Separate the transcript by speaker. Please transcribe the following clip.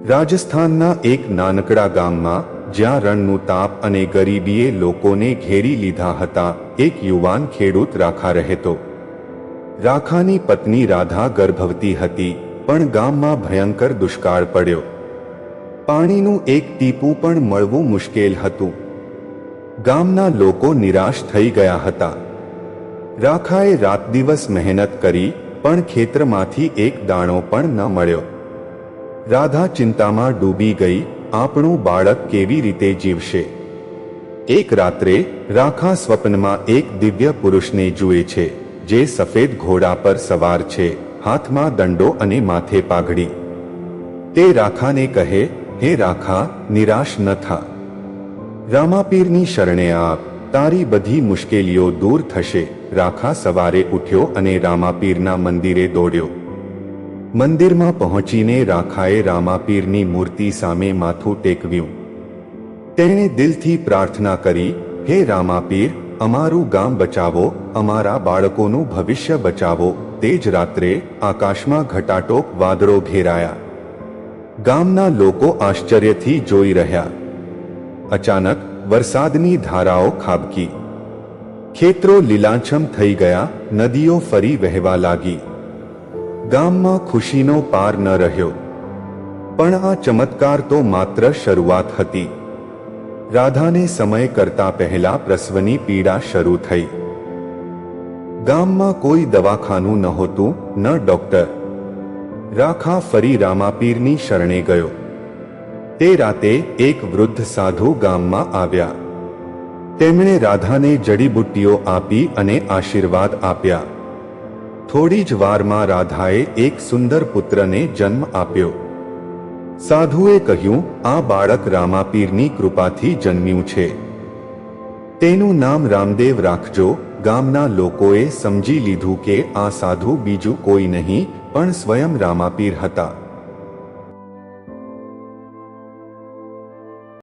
Speaker 1: રાજસ્થાનના એક નાનકડા ગામમાં, જ્યાં રણનું તાપ અને ગરીબીએ લોકોને ઘેરી લીધા હતા, એક યુવાન ખેડૂત રાખા રહેતો. રાખાની પત્ની રાધા ગર્ભવતી હતી, પણ ગામમાં ભયંકર દુષ્કાળ પડ્યો. પાણીનું એક ટીપું પણ મળવું મુશ્કેલ હતું. ગામના લોકો નિરાશ થઈ ગયા હતા. રાખાએ રાત દિવસ મહેનત કરી, પણ ખેતરમાંથી એક દાણો પણ ન મળ્યો. રાધા ચિંતામાં ડૂબી ગઈ. આપણું બાળક કેવી રીતે જીવશે? એક રાત્રે રાખા સ્વપ્નમાં એક દિવ્ય પુરુષને જુએ છે, જે સફેદ ઘોડા પર સવાર છે, હાથમાં દંડો અને માથે પાઘડી. તે રાખાને કહે, હે રાખા, નિરાશ ન થા. રામાપીરની શરણે આવ, તારી બધી મુશ્કેલીઓ દૂર થશે. રાખા સવારે ઉઠ્યો અને રામાપીરના મંદિરે દોડ્યો. મંદિરમાં પહોંચીને રાખાએ રામાપીરની મૂર્તિ સામે માથું ટેકવ્યું. તેણે દિલથી પ્રાર્થના કરી, હે રામાપીર, અમારું ગામ બચાવો, અમારા બાળકોનું ભવિષ્ય બચાવો. તે જ રાત્રે આકાશમાં ઘટાટોપ વાદળો ઘેરાયા. ગામના લોકો આશ્ચર્યથી જોઈ રહ્યા. અચાનક વરસાદની ધારાઓ ખાબકી. ખેતરો લીલાછમ થઈ ગયા, નદીઓ ફરી વહેવા લાગી. ગામમાં ખુશીનો પાર ન રહ્યો. પણ આ ચમત્કાર તો માત્ર શરૂઆત હતી. રાધાને સમય કરતા પહેલા પ્રસવની પીડા શરૂ થઈ. ગામમાં કોઈ દવાખાનું નહોતું, ન ડોક્ટર. રાખા ફરી રામાપીરની શરણે ગયો. તે રાતે એક વૃદ્ધ સાધુ ગામમાં આવ્યા. તેમણે રાધાને જડીબુટ્ટીઓ આપી અને આશીર્વાદ આપ્યા. થોડી જ વારમાં રાધાએ એક સુંદર પુત્રને જન્મ આપ્યો. સાધુએ કહ્યું, આ બાળક રામાપીરની કૃપાથી જન્મ્યું છે. તેનું નામ રામદેવ રાખજો. ગામના લોકોએ સમજી લીધું કે આ સાધુ બીજું કોઈ નહીં, પણ સ્વયં રામાપીર હતા.